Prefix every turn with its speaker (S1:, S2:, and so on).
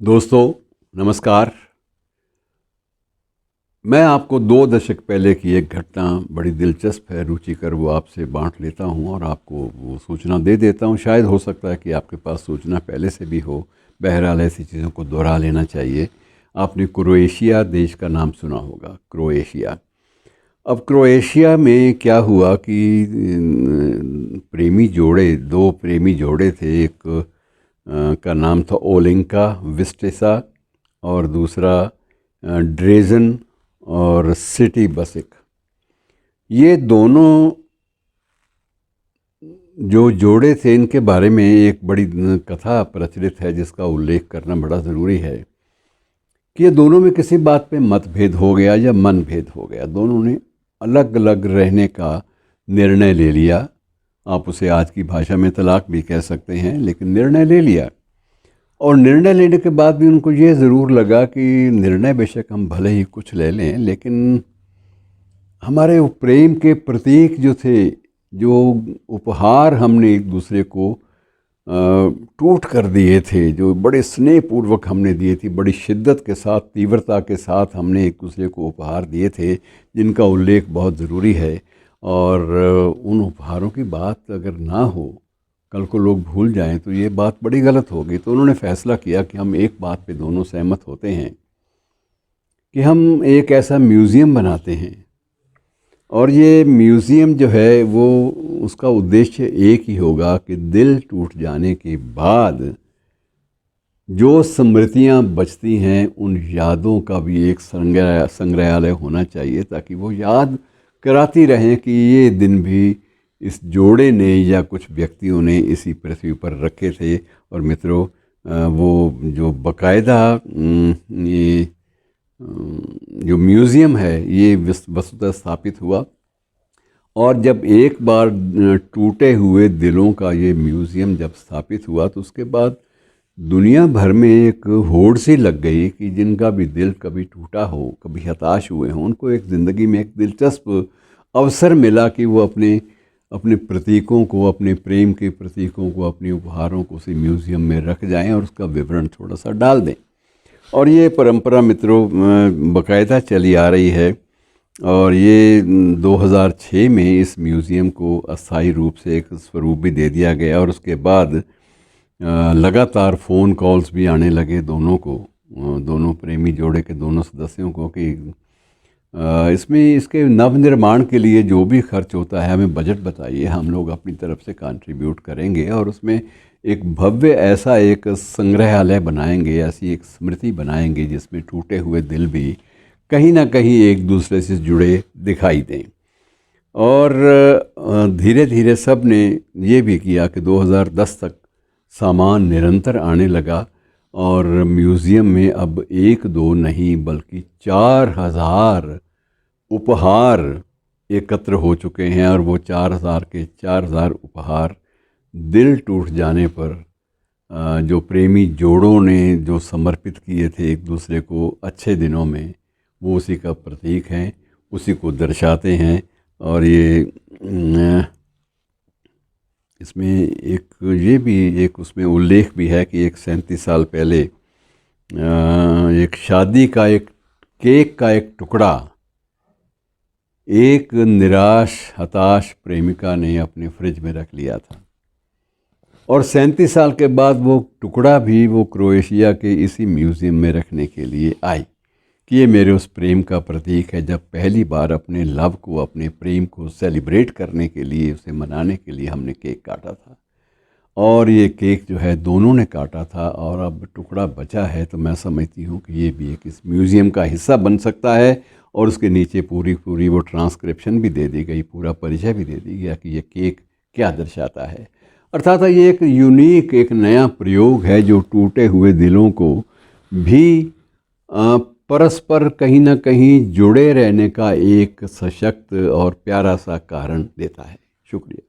S1: दोस्तों नमस्कार। मैं आपको 2 दशक पहले की एक घटना बड़ी दिलचस्प है, रुचिकर, वो आपसे बांट लेता हूं और आपको वो सूचना दे देता हूं। शायद हो सकता है कि आपके पास सूचना पहले से भी हो। बहरहाल ऐसी चीज़ों को दोहरा लेना चाहिए। आपने क्रोएशिया देश का नाम सुना होगा, क्रोएशिया। अब क्रोएशिया में क्या हुआ कि प्रेमी जोड़े, 2 प्रेमी जोड़े थे। एक का नाम था ओलेंका विस्टेसा और दूसरा ड्रेजन और सिटी बसिक। ये दोनों जो जोड़े थे, इनके बारे में एक बड़ी कथा प्रचलित है जिसका उल्लेख करना बड़ा ज़रूरी है कि ये दोनों में किसी बात पे मतभेद हो गया या मनभेद हो गया। दोनों ने अलग अलग रहने का निर्णय ले लिया। आप उसे आज की भाषा में तलाक भी कह सकते हैं, लेकिन निर्णय ले लिया। और निर्णय लेने के बाद भी उनको ये ज़रूर लगा कि निर्णय बेशक हम भले ही कुछ ले लें, लेकिन हमारे वो प्रेम के प्रतीक जो थे, जो उपहार हमने एक दूसरे को टूट कर दिए थे, जो बड़े स्नेहपूर्वक हमने दिए थे, बड़ी शिद्दत के साथ, तीव्रता के साथ हमने एक दूसरे को उपहार दिए थे, जिनका उल्लेख बहुत ज़रूरी है। और उन उपहारों की बात अगर ना हो, कल को लोग भूल जाएं, तो ये बात बड़ी गलत होगी। तो उन्होंने फ़ैसला किया कि हम एक बात पे दोनों सहमत होते हैं कि हम एक ऐसा म्यूज़ियम बनाते हैं। और ये म्यूज़ियम जो है वो, उसका उद्देश्य एक ही होगा कि दिल टूट जाने के बाद जो स्मृतियाँ बचती हैं, उन यादों का भी एक संग्रहालय होना चाहिए, ताकि वो याद कराती रहें कि ये दिन भी इस जोड़े ने या कुछ व्यक्तियों ने इसी पृथ्वी पर रखे थे। और मित्रों, वो जो बाकायदा ये जो म्यूज़ियम है, ये वस्तुतः स्थापित हुआ। और जब एक बार टूटे हुए दिलों का ये म्यूज़ियम जब स्थापित हुआ, तो उसके बाद दुनिया भर में एक होड़ सी लग गई कि जिनका भी दिल कभी टूटा हो, कभी हताश हुए हों, उनको एक ज़िंदगी में एक दिलचस्प अवसर मिला कि वो अपने अपने प्रतीकों को, अपने प्रेम के प्रतीकों को, अपने उपहारों को उसी म्यूज़ियम में रख जाएं और उसका विवरण थोड़ा सा डाल दें। और ये परंपरा मित्रों बाकायदा चली आ रही है। और ये 2006 में इस म्यूज़ियम को अस्थायी रूप से एक स्वरूप भी दे दिया गया। और उसके बाद लगातार फ़ोन कॉल्स भी आने लगे दोनों को, दोनों प्रेमी जोड़े के दोनों सदस्यों को, कि इसमें इसके नवनिर्माण के लिए जो भी खर्च होता है हमें बजट बताइए, हम लोग अपनी तरफ से कंट्रीब्यूट करेंगे और उसमें एक भव्य ऐसा एक संग्रहालय बनाएंगे, ऐसी एक स्मृति बनाएंगे जिसमें टूटे हुए दिल भी कहीं ना कहीं एक दूसरे से जुड़े दिखाई दें। और धीरे धीरे सब ने ये भी किया कि 2010 तक सामान निरंतर आने लगा और म्यूज़ियम में अब 1-2 नहीं बल्कि 4000 उपहार एकत्र हो चुके हैं। और वो 4000 के 4000 उपहार दिल टूट जाने पर जो प्रेमी जोड़ों ने जो समर्पित किए थे एक दूसरे को अच्छे दिनों में, वो उसी का प्रतीक हैं, उसी को दर्शाते हैं। और ये इसमें एक उसमें उल्लेख भी है कि एक 37 साल पहले एक शादी का एक केक का एक टुकड़ा एक निराश हताश प्रेमिका ने अपने फ्रिज में रख लिया था। और 37 साल के बाद वो टुकड़ा भी वो क्रोएशिया के इसी म्यूज़ियम में रखने के लिए आई कि ये मेरे उस प्रेम का प्रतीक है, जब पहली बार अपने लव को, अपने प्रेम को सेलिब्रेट करने के लिए, उसे मनाने के लिए हमने केक काटा था। और ये केक जो है दोनों ने काटा था और अब टुकड़ा बचा है। तो मैं समझती हूँ कि ये भी एक इस म्यूज़ियम का हिस्सा बन सकता है। और उसके नीचे पूरी वो ट्रांसक्रिप्शन भी दे दी गई, पूरा परिचय भी दे दी गया कि ये केक क्या दर्शाता है। अर्थात ये एक यूनिक, एक नया प्रयोग है जो टूटे हुए दिलों को भी परस्पर कहीं ना कहीं जुड़े रहने का एक सशक्त और प्यारा सा कारण देता है। शुक्रिया।